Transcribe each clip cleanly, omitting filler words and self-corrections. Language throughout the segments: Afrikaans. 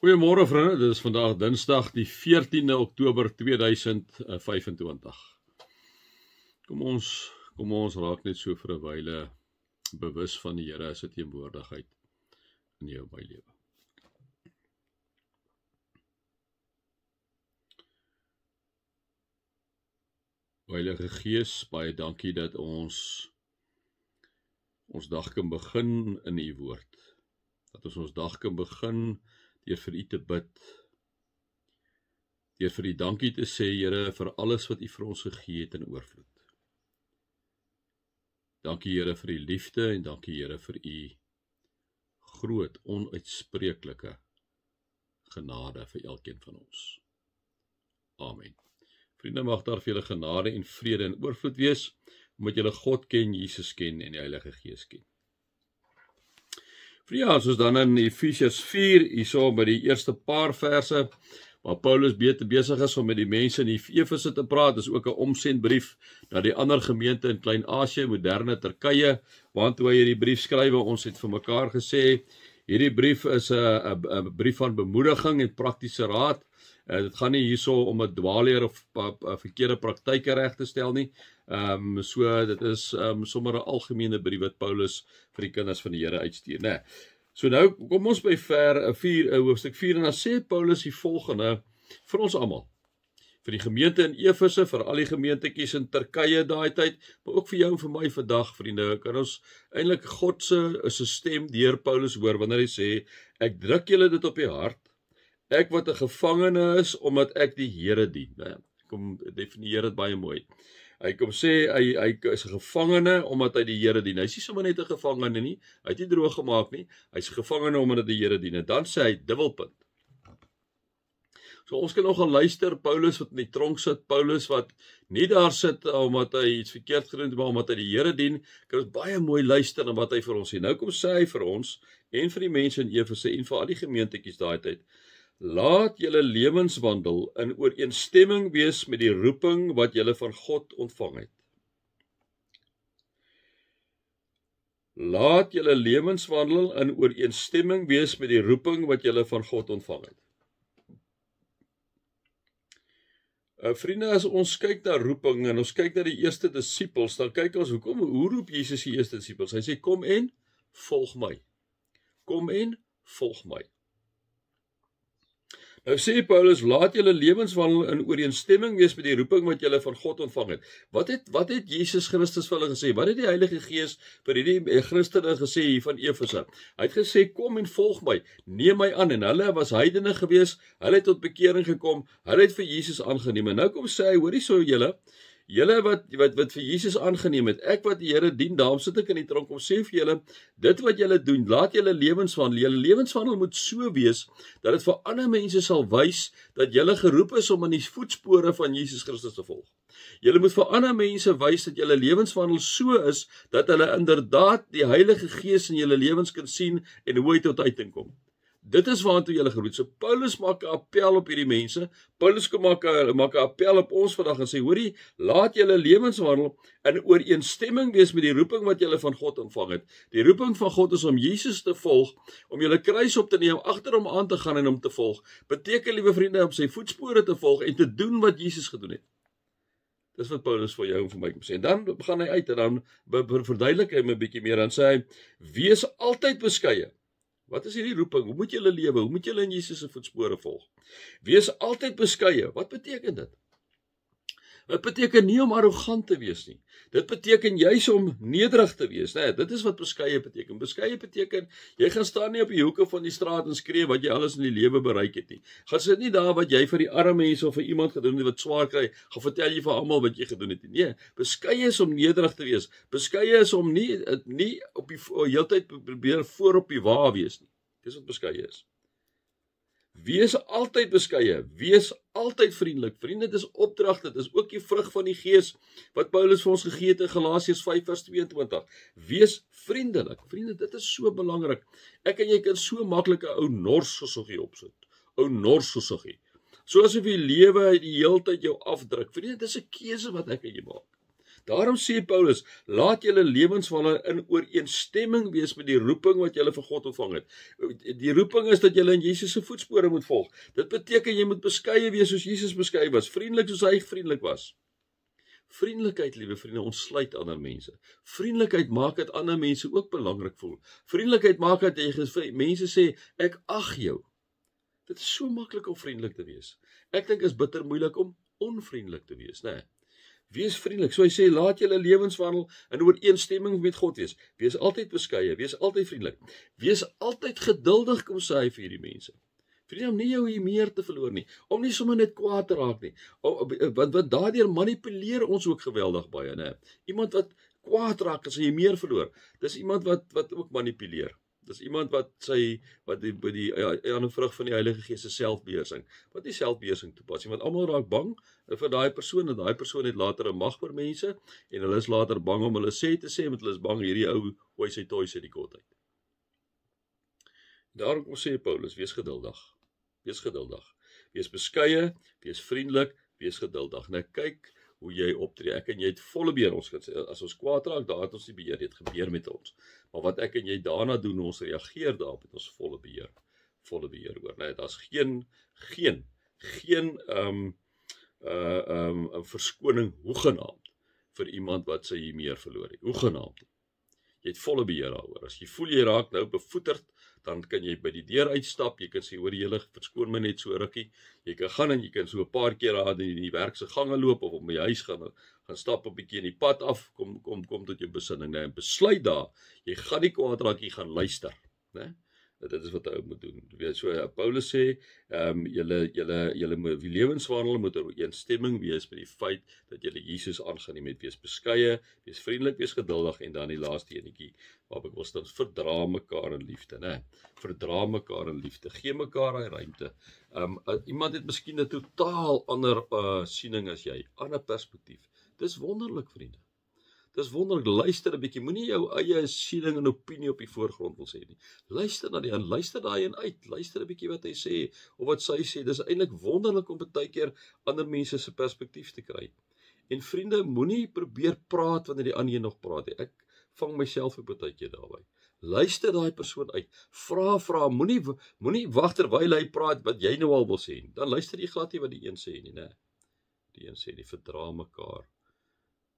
Goeiemôre vriende, dit is vandag Dinsdag die 14de Oktober 2025. Kom ons raak net so vir 'n wyle bewus van die Here se teenwoordigheid in jou my lewe. Heilige Gees, baie dankie dat ons dag kan begin in U woord. Dat ons dag kan begin deur vir U te bid, deur vir U dankie te sê, Here, vir alles wat U vir ons gegee het in oorvloed. Dankie, Here, vir U liefde en dankie, Here, vir U groot, onuitspreeklike genade vir elkeen van ons. Amen. Vriende, mag daar vir julle genade en vrede en oorvloed wees, omdat julle God ken, Jesus ken en die Heilige Gees ken. Ja, soos dan in Efesiërs 4, hierso by die eerste paar verse, waar Paulus besig is om met die mense in Efese te praat, is ook 'n omsendbrief na die ander gemeente in Klein-Asië, moderne Turkye, waartoe hy hierdie brief skryf. Ons het vir mekaar gesê, hierdie brief is 'n brief van bemoediging en praktiese raad. Dit gaan nie hierso om 'n dwaalleer of verkeerde praktyke reg te stel nie. So dit is sommer 'n algemene brief wat Paulus vir die kinders van die Here uitstuur, né? So nou kom ons by hoofstuk 4 en dan sê Paulus die volgende vir ons almal. Vir die gemeente in Efese, vir al die gemeentetjies in Turkye daai tyd, maar ook vir jou en vir my vandag, vriende, kan ons eintlik God se stem deur Paulus hoor wanneer hy sê, ek druk julle dit op die hart, ek wat 'n gevangene is, omdat ek die Here dien. Kom definieer dit baie mooi. Hy kom sê, hy is 'n gevangene, omdat hy die Here dien. Hy is nie sommer net 'n gevangene nie, hy het nie droog gemaak nie, hy is 'n gevangene, omdat hy die Here dien. En dan sê hy, dubbelpunt. So ons kan nogal luister, Paulus wat in die tronk sit, Paulus wat nie daar sit, omdat hy iets verkeerd gedoen het, maar omdat hy die Here dien, kan ons baie mooi luister na wat hy vir ons sê. Nou kom sê hy vir ons, en vir die mense in Efese, en vir al die gemeentetjies daai tyd, laat julle lewenswandel in ooreenstemming wees met die roeping wat julle van God ontvang het. Laat julle lewenswandel in ooreenstemming wees met die roeping wat julle van God ontvang het. Vriende, as ons kyk na roeping en ons kyk na die eerste disippels, dan kyk ons, hoe roep Jesus die eerste disippels? Hy sê, kom en volg my. Kom en volg my. Nou sê Paulus, laat julle lewenswandel in ooreenstemming wees met die roeping wat julle van God ontvang het. Wat het Jesus Christus vir hulle gesê? Wat het die Heilige Gees vir hierdie Christene gesê hier van Efese? Hy het gesê, kom en volg my, neem my aan. En hulle was heidene gewees, hulle het tot bekering gekom, hulle het vir Jesus aangeneem. En nou kom sê hy, hoor hierso julle wat vir Jesus aangeneem het, ek wat die Here dien, daarom sit ek in die tronk om sê vir julle, dit wat julle doen, laat julle lewenswandel moet so wees, dat dit vir ander mense sal wys, dat julle geroep is om in die voetspore van Jesus Christus te volg. Julle moet vir ander mense wys, dat julle lewenswandel so is, dat hulle inderdaad die Heilige Gees in julle lewens kan sien, en hoe hy tot uiting kom. Dit is waartoe julle geroep. So Paulus maak 'n appel op hierdie mense. Paulus maak 'n appel op ons vandag en sê, hoorie, laat julle lewenswandel in ooreenstemming wees met die roeping wat julle van God ontvang het. Die roeping van God is om Jesus te volg, om julle kruis op te neem, agter hom aan te gaan en hom te volg. Beteken, liewe vriende, om sy voetspore te volg en te doen wat Jesus gedoen het. Dis wat Paulus vir jou en vir my kom sê. En dan gaan hy uit en dan verduidelik hy 'n bietjie meer. Dan sê hy, wees altyd beskeie. Wat is hierdie roeping? Hoe moet julle lewe? Hoe moet julle in Jesus se voetspore volg? Wees altyd beskeie. Wat beteken dit? Dit beteken nie om arrogant te wees nie. Dit beteken juis om nederig te wees, né? Dit is wat beskeie beteken. Beskeie beteken, jy gaan staan nie op die hoeke van die straat en skree wat jy alles in die lewe bereik het nie. Gaan sit nie daar wat jy vir die arme mense of vir iemand gedoen het wat swaar kry, gaan vertel jy vir almal wat jy gedoen het nie. Nee, beskeie is om nederig te wees. Beskeie is om nie op die heeltyd probeer voor op die wa wees nie. Dis wat beskeie is. Wees altyd beskeie, wees altyd vriendelik. Vriende, dit is opdrag, dit is ook die vrug van die Gees wat Paulus vir ons gegee het in Galasiërs 5:22. Wees vriendelik. Vriende, dit is so belangrik. Ek en jy kan so maklik 'n ou norsosoggie opsit. Ou norsosoggie. So asof die lewe die heeltyd jou afdruk. Vriende, dit is 'n keuse wat ek en jy maak. Daarom sê Paulus, laat julle lewenswandel in ooreenstemming wees met die roeping wat julle van God ontvang het. Die roeping is dat julle in Jesus se voetspore moet volg. Dit beteken jy moet beskeie wees soos Jesus beskeie was, vriendelik soos hy vriendelik was. Vriendelikheid, liewe vriende, ontsluit ander mense. Vriendelikheid maak dat ander mense ook belangrik voel. Vriendelikheid maak dat mense sê, ek ag jou. Dit is so maklik om vriendelik te wees. Ek dink is bitter moeilik om onvriendelik te wees, né? Wees vriendelik. So hy sê, laat julle lewenswandel in ooreenstemming met God wees. Wees altyd beskeie, wees altyd vriendelik. Wees altyd geduldig, kom sê hy vir hierdie mense. Vriende, om nie jou hier meer te verloor nie, om nie sommer net kwaad te raak nie, want daardeur manipuleer ons ook geweldig baie, né? Iemand wat kwaad raak as hy meer verloor, dis iemand wat ook manipuleer. Dis iemand wat die ander vrug van die Heilige Gees se selfbeheersing, wat nie selfbeheersing toepas nie, want almal raak bang vir daai persoon, en daai persoon het later 'n mag vir mense, en hulle is later bang om hulle sê te sê, want hulle is bang hierdie ou gooi sy toys uit die kot uit. Daarom sê Paulus, wees geduldig. Wees geduldig. Wees beskeie, wees vriendelik, wees geduldig. Nou kyk hoe jy optree. Ek en jy het volle beheer. As ons kwaad raak, daar het ons die beheer, dit gebeur met ons. Maar wat ek en jy daarna doen, ons reageer daarop, het ons volle beheer oor. Nou, daar's geen verskoning hoegenaamd vir iemand wat sy meer verloor het. Hoegenaamd. Jy het volle beheer daaroor. As jy voel jy raak nou bevoeterd, dan kan jy by die deur uitstap, jy kan sê, hoor jy verskoon my net so rukkie, jy kan gaan en jy kan so 'n paar keer daar in die werk se gange loop, of om by die huis gaan stap 'n bietjie in die pad af, kom tot jou besinning, en besluit daar, jy gaan nie kwaad raak, jy gaan luister, né? Dit is wat hy moet doen. So Paulus sê, julle lewenswandel moet in ooreenstemming wees met die feit dat julle Jesus aangeneem het. Wees beskeie, wees vriendelik, wees geduldig, en dan die laaste enetjie waarop ek wil staan, verdra mekaar in liefde, né? Verdra mekaar in liefde, gee mekaar daai ruimte. Iemand het miskien 'n totaal ander siening as jy, ander perspektief. Dis wonderlik, vriende. Dis wonderlik, luister 'n bietjie, moenie jou eie siening en opinie op die voorgrond wil sê nie. Luister na die een, luister daai een uit, luister 'n bietjie wat hy sê, of wat sy sê. Dis eintlik wonderlik om baie keer ander mense se perspektief te kry. En vriende, moenie probeer praat wanneer die ander een nog praat nie. Ek vang myself op baie keer daarby. Luister daai persoon uit, vra, moenie wag terwyl hy praat wat jy nou al wil sê. Dan luister jy glad nie wat die een sê nie, né? Die een sê, die verdra mekaar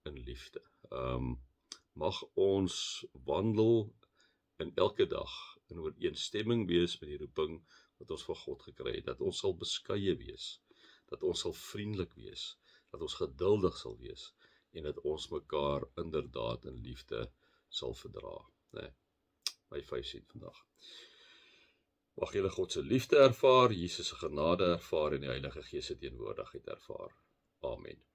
in liefde. Mag ons wandel in elke dag in ooreenstemming wees met die roeping wat ons van God gekry het, dat ons sal beskeie wees, dat ons sal vriendelik wees, dat ons geduldig sal wees, en dat ons mekaar inderdaad in liefde sal verdra. Nee, my 5 sent vandag. Mag julle God se liefde ervaar, Jesus se genade ervaar, en die Heilige Gees se teenwoordigheid ervaar. Amen.